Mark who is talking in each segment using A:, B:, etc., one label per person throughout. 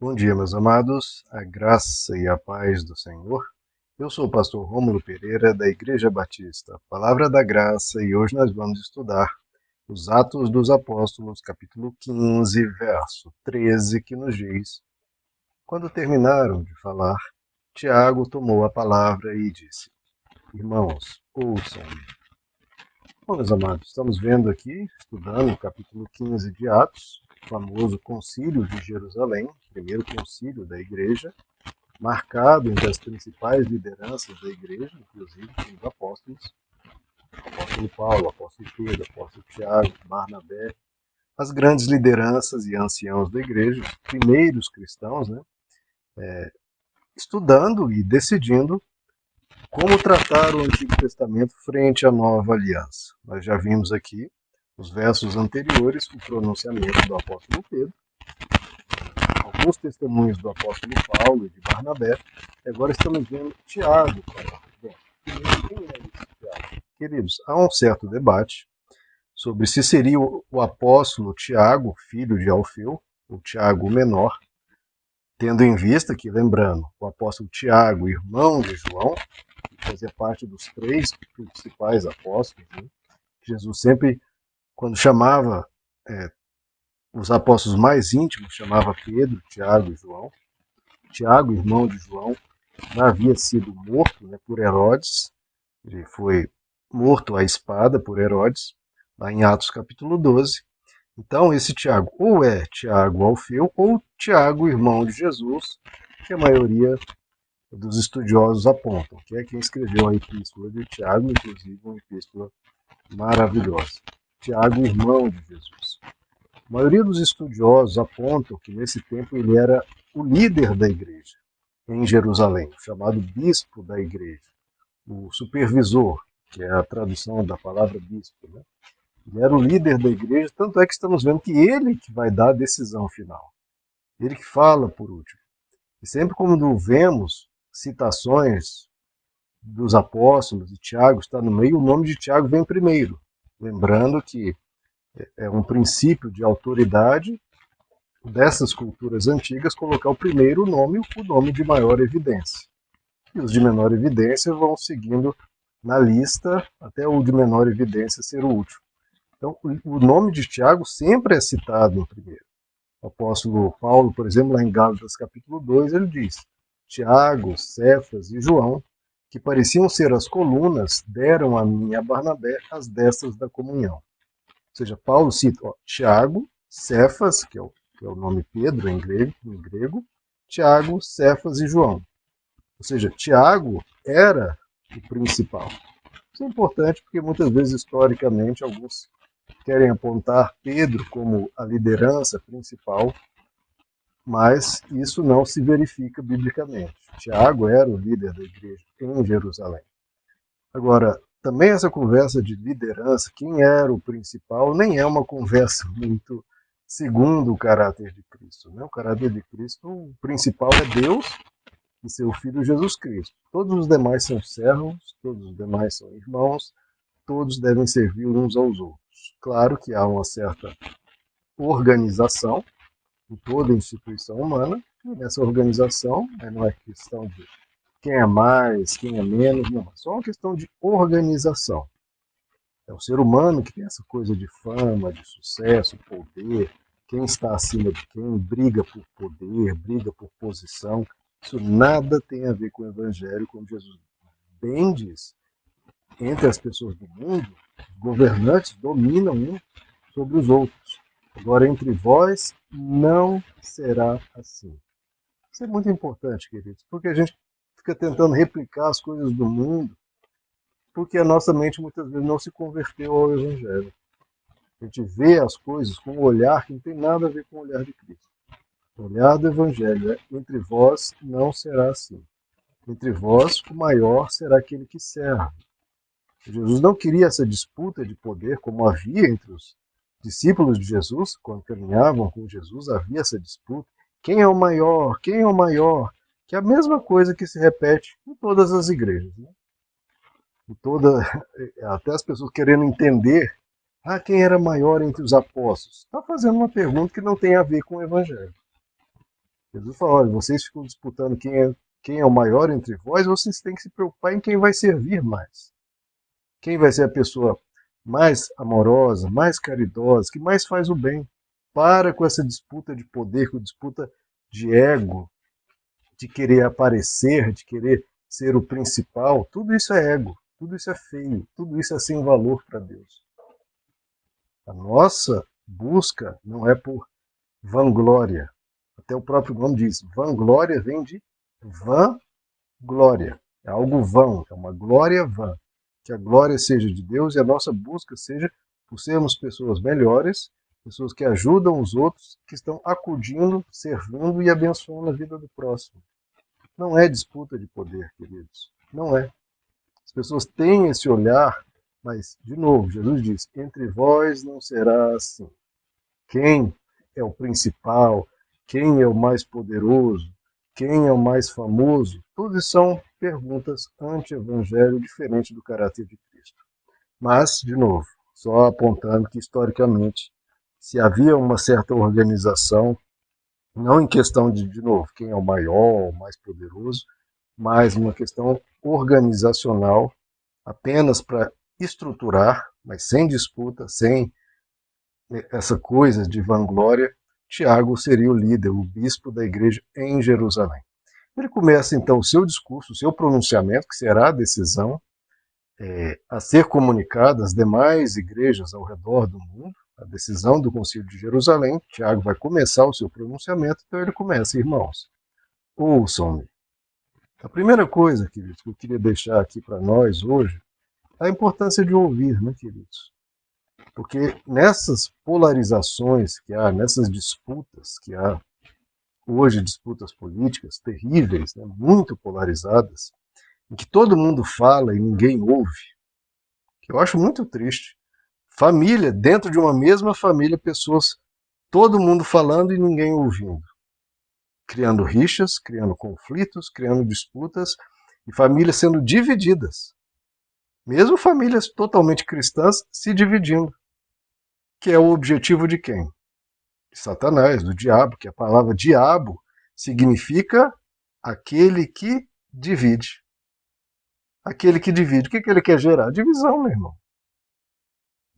A: Bom dia, meus amados, a graça e a paz do Senhor. Eu sou o pastor Rômulo Pereira, da Igreja Batista, Palavra da Graça, e hoje nós vamos estudar os Atos dos Apóstolos, capítulo 15, verso 13, que nos diz: Quando terminaram de falar, Tiago tomou a palavra e disse: Irmãos, ouçam-me. Bom, meus amados, estamos vendo aqui, estudando o capítulo 15 de Atos, o famoso Concílio de Jerusalém, primeiro concílio da Igreja, marcado entre as principais lideranças da igreja, inclusive os apóstolos, o apóstolo Paulo, o apóstolo Pedro, o apóstolo Tiago, Barnabé, as grandes lideranças e anciãos da igreja, os primeiros cristãos, né, estudando e decidindo como tratar o Antigo Testamento frente à Nova Aliança. Nós já vimos aqui, nos versos anteriores, o pronunciamento do apóstolo Pedro, alguns testemunhos do apóstolo Paulo e de Barnabé, e agora estamos vendo Tiago falar. Bom, primeiro, quem é esse Tiago? Queridos, há um certo debate sobre se seria o apóstolo Tiago, filho de Alfeu, o Tiago menor, tendo em vista que, lembrando, o apóstolo Tiago, irmão de João, que fazia parte dos três principais apóstolos, né? Jesus sempre, quando chamava os apóstolos mais íntimos, chamava Pedro, Tiago e João. Tiago, irmão de João, já havia sido morto, né, por Herodes. Ele foi morto à espada por Herodes, lá em Atos capítulo 12. Então, esse Tiago ou é Tiago Alfeu ou Tiago, irmão de Jesus, que a maioria dos estudiosos apontam, que é quem escreveu a epístola de Tiago, inclusive uma epístola maravilhosa. Tiago, irmão de Jesus. A maioria dos estudiosos apontam que nesse tempo ele era o líder da igreja em Jerusalém, chamado bispo da igreja, o supervisor, que é a tradução da palavra bispo, né? Ele era o líder da igreja, tanto é que estamos vendo que ele que vai dar a decisão final. Ele que fala por último. E sempre quando vemos citações dos apóstolos, e Tiago está no meio, o nome de Tiago vem primeiro. Lembrando que é um princípio de autoridade dessas culturas antigas colocar o nome de maior evidência. E os de menor evidência vão seguindo na lista até o de menor evidência ser o último. Então, o nome de Tiago sempre é citado em primeiro. O apóstolo Paulo, por exemplo, lá em Gálatas capítulo 2, ele diz: Tiago, Cefas e João, que pareciam ser as colunas, deram a mim e a Barnabé as destas da comunhão. Ou seja, Paulo cita Tiago, Cefas, que é o nome Pedro em grego, Tiago, Cefas e João. Ou seja, Tiago era o principal. Isso é importante porque muitas vezes, historicamente, alguns querem apontar Pedro como a liderança principal, mas isso não se verifica biblicamente. Tiago era o líder da igreja em Jerusalém. Agora, também essa conversa de liderança, quem era o principal, nem é uma conversa muito segundo o caráter de Cristo. Né? O caráter de Cristo, o principal é Deus e seu Filho Jesus Cristo. Todos os demais são servos, todos os demais são irmãos, todos devem servir uns aos outros. Claro que há uma certa organização em toda instituição humana, e nessa organização não é questão de quem é mais, quem é menos, não, é só uma questão de organização. É o ser humano que tem essa coisa de fama, de sucesso, poder, quem está acima de quem, briga por poder, briga por posição. Isso nada tem a ver com o Evangelho, como Jesus bem diz. Entre as pessoas do mundo, os governantes dominam uns sobre os outros. Agora, entre vós, não será assim. Isso é muito importante, queridos, porque a gente fica tentando replicar as coisas do mundo, porque a nossa mente muitas vezes não se converteu ao Evangelho. A gente vê as coisas com um olhar que não tem nada a ver com o olhar de Cristo. O olhar do Evangelho é: entre vós não será assim. Entre vós, o maior será aquele que serve. Jesus não queria essa disputa de poder como havia entre os discípulos de Jesus, quando caminhavam com Jesus, havia essa disputa. Quem é o maior? Quem é o maior? Que é a mesma coisa que se repete em todas as igrejas. Né? Em toda, até as pessoas querendo entender quem era maior entre os apóstolos. Está fazendo uma pergunta que não tem a ver com o Evangelho. Jesus fala, olha, vocês ficam disputando quem é o maior entre vós, vocês têm que se preocupar em quem vai servir mais. Quem vai ser a pessoa mais amorosa, mais caridosa, que mais faz o bem. Para com essa disputa de poder, com disputa de ego, de querer aparecer, de querer ser o principal. Tudo isso é ego, tudo isso é feio, tudo isso é sem valor para Deus. A nossa busca não é por vanglória. Até o próprio nome diz, vanglória vem de vã-glória. É algo vão, é uma glória vã. Que a glória seja de Deus e a nossa busca seja por sermos pessoas melhores, pessoas que ajudam os outros, que estão acudindo, servindo e abençoando a vida do próximo. Não é disputa de poder, queridos. Não é. As pessoas têm esse olhar, mas, de novo, Jesus diz, entre vós não será assim. Quem é o principal? Quem é o mais poderoso? Quem é o mais famoso? Tudo são perguntas anti-evangelho, diferente do caráter de Cristo. Mas, de novo, só apontando que, historicamente, se havia uma certa organização, não em questão de novo, quem é o maior, o mais poderoso, mas uma questão organizacional, apenas para estruturar, mas sem disputa, sem essa coisa de vanglória, Tiago seria o líder, o bispo da igreja em Jerusalém. Ele começa então o seu discurso, o seu pronunciamento, que será a decisão a ser comunicada às demais igrejas ao redor do mundo, a decisão do Concílio de Jerusalém. Tiago vai começar o seu pronunciamento, então ele começa, irmãos, ouçam-me. A primeira coisa, queridos, que eu queria deixar aqui para nós hoje, é a importância de ouvir, né, queridos? Porque nessas polarizações que há, nessas disputas que há, hoje disputas políticas terríveis, né, muito polarizadas, em que todo mundo fala e ninguém ouve, que eu acho muito triste. Família, dentro de uma mesma família, pessoas, todo mundo falando e ninguém ouvindo. Criando rixas, criando conflitos, criando disputas e famílias sendo divididas. Mesmo famílias totalmente cristãs se dividindo. Que é o objetivo de quem? De Satanás, do diabo, que a palavra diabo significa aquele que divide. Aquele que divide. O que ele quer gerar? Divisão, meu irmão.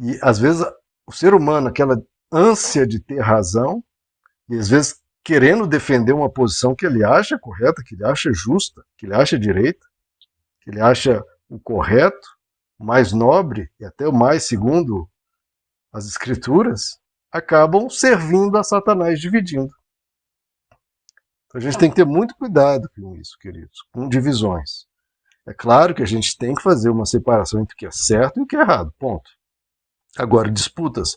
A: E às vezes o ser humano, aquela ânsia de ter razão, e às vezes querendo defender uma posição que ele acha correta, que ele acha justa, que ele acha direita, que ele acha o correto, o mais nobre e até o mais segundo as escrituras, acabam servindo a Satanás, dividindo. Então a gente tem que ter muito cuidado com isso, queridos, com divisões. É claro que a gente tem que fazer uma separação entre o que é certo e o que é errado, ponto. Agora, disputas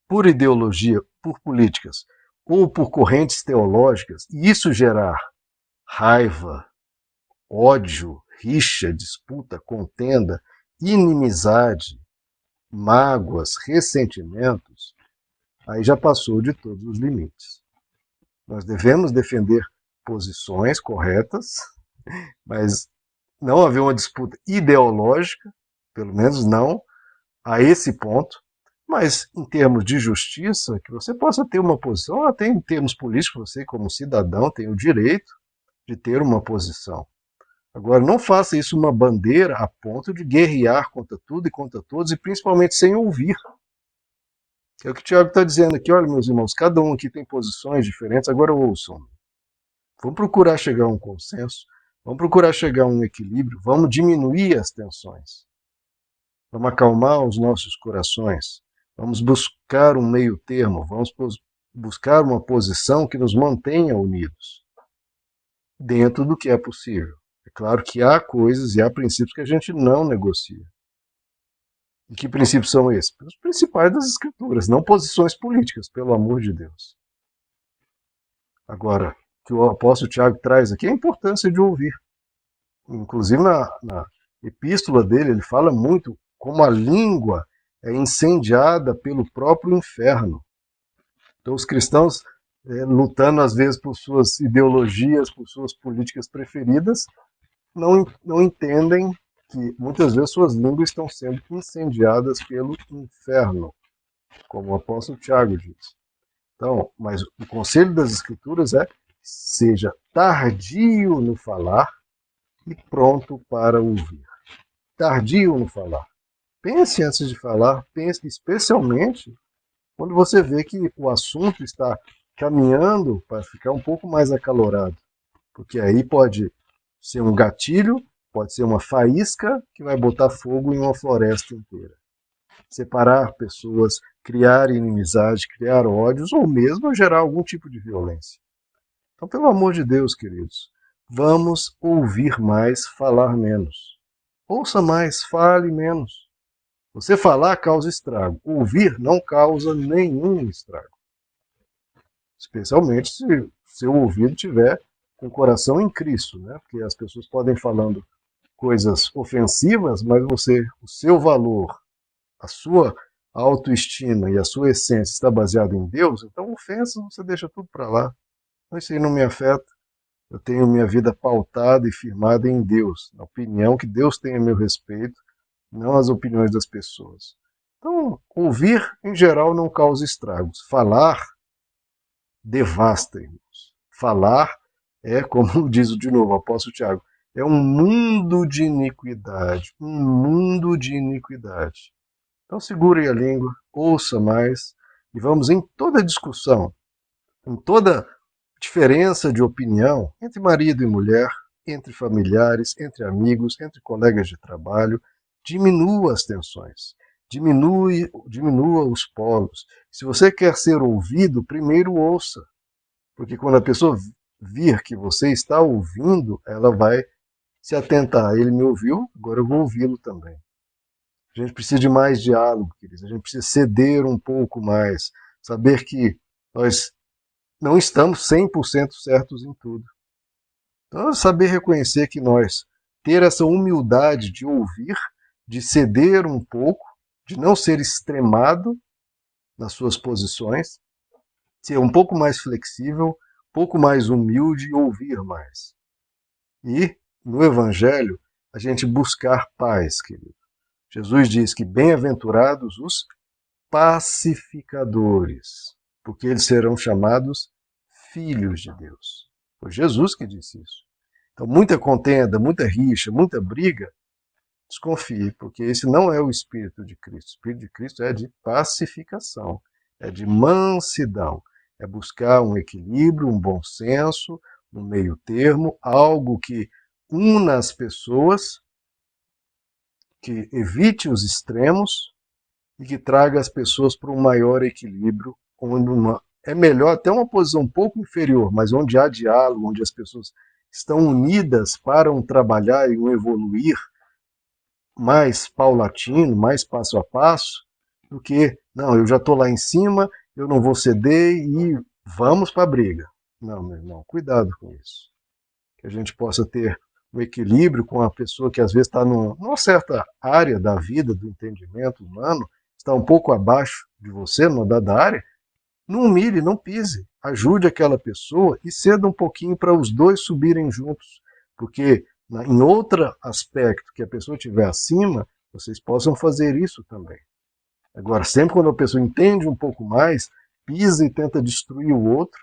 A: por ideologia, por políticas ou por correntes teológicas, e isso gerar raiva, ódio, rixa, disputa, contenda, inimizade, mágoas, ressentimentos, aí já passou de todos os limites. Nós devemos defender posições corretas, mas não haver uma disputa ideológica, pelo menos não a esse ponto, mas em termos de justiça, que você possa ter uma posição, até em termos políticos, você como cidadão tem o direito de ter uma posição. Agora, não faça isso uma bandeira a ponto de guerrear contra tudo e contra todos, e principalmente sem ouvir. É o que o Tiago está dizendo aqui, olha, meus irmãos, cada um aqui tem posições diferentes, agora ouçam. Vamos procurar chegar a um consenso, vamos procurar chegar a um equilíbrio, vamos diminuir as tensões, vamos acalmar os nossos corações, vamos buscar um meio termo, vamos buscar uma posição que nos mantenha unidos, dentro do que é possível. É claro que há coisas e há princípios que a gente não negocia. E que princípios são esses? Os principais das escrituras, não posições políticas, pelo amor de Deus. Agora, o que o apóstolo Tiago traz aqui é a importância de ouvir. Inclusive na epístola dele, ele fala muito como a língua é incendiada pelo próprio inferno. Então os cristãos, lutando às vezes por suas ideologias, por suas políticas preferidas, não entendem que muitas vezes suas línguas estão sendo incendiadas pelo inferno, como o apóstolo Tiago diz. Então, mas o conselho das escrituras é seja tardio no falar e pronto para ouvir. Tardio no falar. Pense antes de falar, pense especialmente quando você vê que o assunto está caminhando para ficar um pouco mais acalorado, porque aí pode ser um gatilho, pode ser uma faísca que vai botar fogo em uma floresta inteira. Separar pessoas, criar inimizade, criar ódios ou mesmo gerar algum tipo de violência. Então, pelo amor de Deus, queridos, vamos ouvir mais, falar menos. Ouça mais, fale menos. Você falar causa estrago. Ouvir não causa nenhum estrago. Especialmente se seu ouvido tiver com o coração em Cristo, né? Porque as pessoas podem falando coisas ofensivas, mas o seu valor, a sua autoestima e a sua essência está baseada em Deus, então ofensas você deixa tudo para lá. Então, isso aí não me afeta. Eu tenho minha vida pautada e firmada em Deus, na opinião que Deus tem a meu respeito, não as opiniões das pessoas. Então, ouvir, em geral, não causa estragos. Falar devasta, irmãos. Falar é, como diz de novo o apóstolo Tiago, é um mundo de iniquidade, um mundo de iniquidade. Então segure a língua, ouça mais e vamos em toda discussão, em toda diferença de opinião entre marido e mulher, entre familiares, entre amigos, entre colegas de trabalho, diminua as tensões, diminua os polos. Se você quer ser ouvido, primeiro ouça, porque quando a pessoa vir que você está ouvindo, ela vai se atentar. Ele me ouviu, agora eu vou ouvi-lo também. A gente precisa de mais diálogo, queridos. A gente precisa ceder um pouco mais, saber que nós não estamos 100% certos em tudo. Então, saber reconhecer que nós, ter essa humildade de ouvir, de ceder um pouco, de não ser extremado nas suas posições, ser um pouco mais flexível, um pouco mais humilde e ouvir mais. E, no Evangelho, a gente buscar paz, querido. Jesus diz que bem-aventurados os pacificadores, porque eles serão chamados filhos de Deus. Foi Jesus que disse isso. Então, muita contenda, muita rixa, muita briga, desconfie, porque esse não é o Espírito de Cristo. O Espírito de Cristo é de pacificação, é de mansidão, é buscar um equilíbrio, um bom senso, um meio termo, algo que una as pessoas, que evite os extremos e que traga as pessoas para um maior equilíbrio, onde é melhor até uma posição um pouco inferior, mas onde há diálogo, onde as pessoas estão unidas para um trabalhar e um evoluir mais paulatino, mais passo a passo, do que, não, eu já estou lá em cima, eu não vou ceder e vamos para a briga. Não, meu irmão, cuidado com isso. Que a gente possa ter um equilíbrio com a pessoa que às vezes está numa certa área da vida, do entendimento humano, está um pouco abaixo de você, numa dada área, não humilhe, não pise. Ajude aquela pessoa e ceda um pouquinho para os dois subirem juntos. Porque em outro aspecto que a pessoa estiver acima, vocês possam fazer isso também. Agora, sempre quando a pessoa entende um pouco mais, pisa e tenta destruir o outro,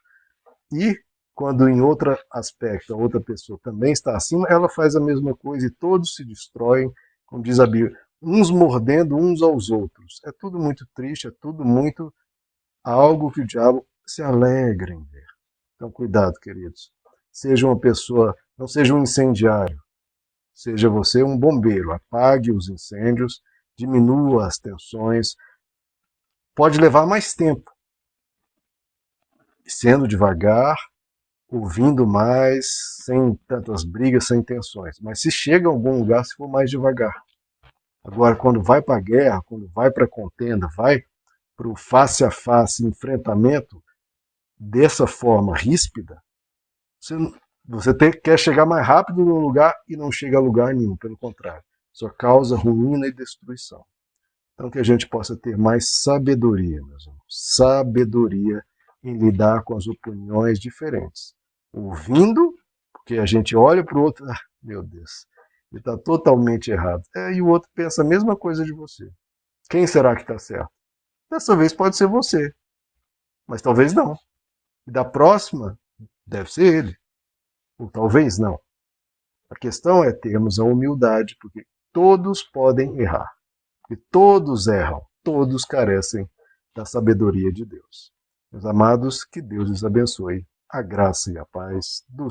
A: e quando em outro aspecto a outra pessoa também está acima, ela faz a mesma coisa e todos se destroem, como diz a Bíblia, uns mordendo uns aos outros. É tudo muito triste, é tudo muito algo que o diabo se alegra em ver. Então, cuidado, queridos. Seja uma pessoa, não seja um incendiário. Seja você um bombeiro. Apague os incêndios, diminua as tensões. Pode levar mais tempo. Sendo devagar, ouvindo mais, sem tantas brigas, sem tensões. Mas se chega a algum lugar, se for mais devagar. Agora, quando vai para a guerra, quando vai para a contenda, vai para o face a face, enfrentamento, dessa forma ríspida, você quer chegar mais rápido no lugar e não chega a lugar nenhum, pelo contrário. Só causa ruína e destruição. Então que a gente possa ter mais sabedoria, meus irmãos. Sabedoria em lidar com as opiniões diferentes. Ouvindo, porque a gente olha para o outro, meu Deus, ele está totalmente errado. E o outro pensa a mesma coisa de você. Quem será que está certo? Dessa vez pode ser você, mas talvez não. E da próxima Deve ser ele, ou talvez não. A questão é termos a humildade, porque todos podem errar, e todos erram, todos carecem da sabedoria de Deus. Meus amados, que Deus lhes abençoe. A graça e a paz do